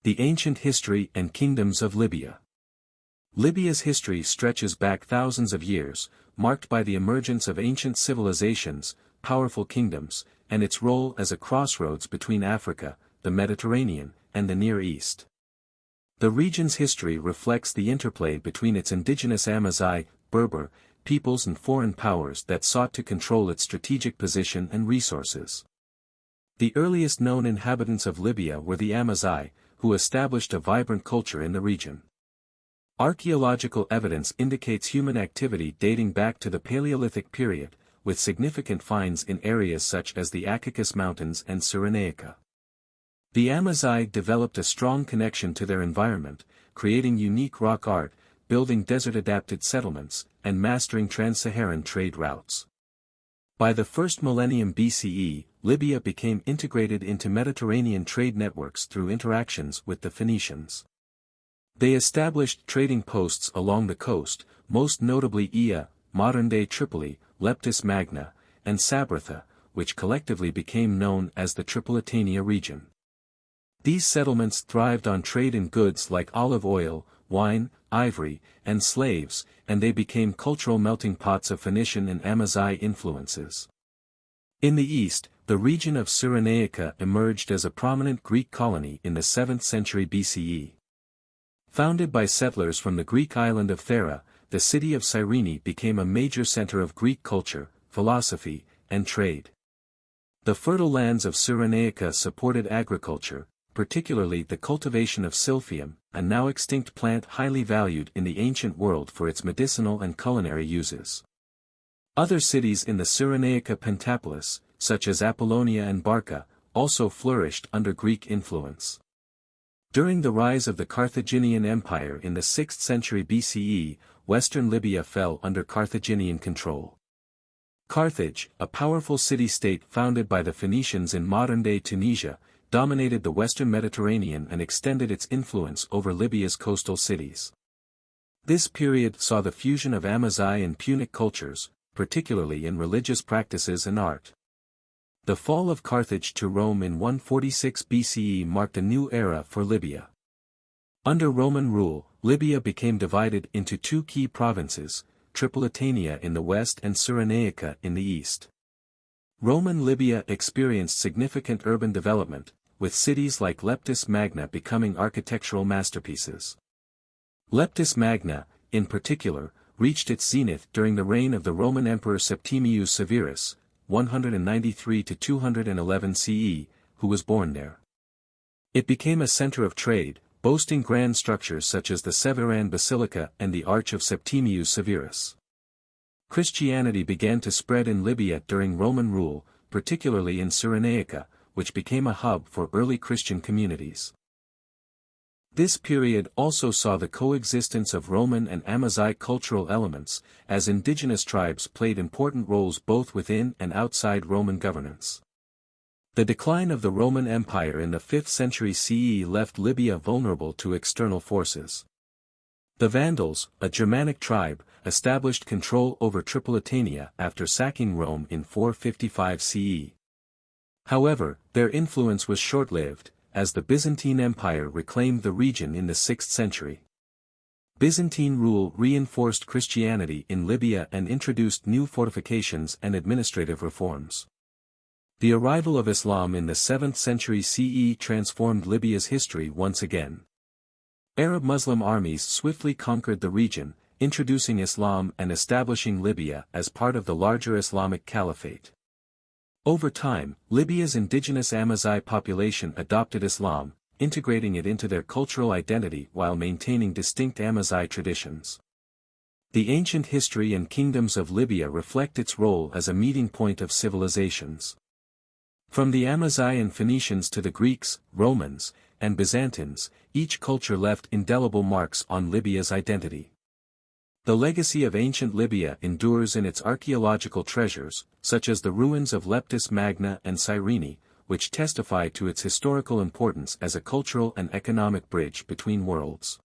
The ancient history and kingdoms of Libya. Libya's history stretches back thousands of years, marked by the emergence of ancient civilizations, powerful kingdoms, and its role as a crossroads between Africa, the Mediterranean, and the Near East. The region's history reflects the interplay between its indigenous Amazigh, Berber, peoples and foreign powers that sought to control its strategic position and resources. The earliest known inhabitants of Libya were the Amazigh, who established a vibrant culture in the region. Archaeological evidence indicates human activity dating back to the Paleolithic period, with significant finds in areas such as the Caucasus Mountains and Cyrenaica. The Amazigh developed a strong connection to their environment, creating unique rock art, building desert-adapted settlements, and mastering trans-Saharan trade routes. By the first millennium BCE, Libya became integrated into Mediterranean trade networks through interactions with the Phoenicians. They established trading posts along the coast, most notably Ia, modern-day Tripoli, Leptis Magna, and Sabratha, which collectively became known as the Tripolitania region. These settlements thrived on trade in goods like olive oil, wine, ivory, and slaves, and they became cultural melting pots of Phoenician and Amazigh influences. In the east, the region of Cyrenaica emerged as a prominent Greek colony in the 7th century BCE. Founded by settlers from the Greek island of Thera, the city of Cyrene became a major center of Greek culture, philosophy, and trade. The fertile lands of Cyrenaica supported agriculture, particularly the cultivation of silphium, a now extinct plant highly valued in the ancient world for its medicinal and culinary uses. Other cities in the Cyrenaica pentapolis, such as Apollonia and Barca, also flourished under Greek influence. During the rise of the Carthaginian Empire in the 6th century BCE, western Libya fell under Carthaginian control. Carthage, a powerful city-state founded by the Phoenicians in modern-day Tunisia, dominated the western Mediterranean and extended its influence over Libya's coastal cities. This period saw the fusion of Amazigh and Punic cultures, particularly in religious practices and art. The fall of Carthage to Rome in 146 BCE marked a new era for Libya. Under Roman rule, Libya became divided into two key provinces, Tripolitania in the west and Cyrenaica in the east. Roman Libya experienced significant urban development, with cities like Leptis Magna becoming architectural masterpieces. Leptis Magna, in particular, reached its zenith during the reign of the Roman Emperor Septimius Severus, 193 to 211 CE, who was born there. It became a center of trade, boasting grand structures such as the Severan Basilica and the Arch of Septimius Severus. Christianity began to spread in Libya during Roman rule, particularly in Cyrenaica, which became a hub for early Christian communities. This period also saw the coexistence of Roman and Amazigh cultural elements, as indigenous tribes played important roles both within and outside Roman governance. The decline of the Roman Empire in the 5th century CE left Libya vulnerable to external forces. The Vandals, a Germanic tribe, established control over Tripolitania after sacking Rome in 455 CE. However, their influence was short-lived, as the Byzantine Empire reclaimed the region in the 6th century. Byzantine rule reinforced Christianity in Libya and introduced new fortifications and administrative reforms. The arrival of Islam in the 7th century CE transformed Libya's history once again. Arab Muslim armies swiftly conquered the region, introducing Islam and establishing Libya as part of the larger Islamic Caliphate. Over time, Libya's indigenous Amazigh population adopted Islam, integrating it into their cultural identity while maintaining distinct Amazigh traditions. The ancient history and kingdoms of Libya reflect its role as a meeting point of civilizations. From the Amazigh and Phoenicians to the Greeks, Romans, and Byzantines, each culture left indelible marks on Libya's identity. The legacy of ancient Libya endures in its archaeological treasures, such as the ruins of Leptis Magna and Cyrene, which testify to its historical importance as a cultural and economic bridge between worlds.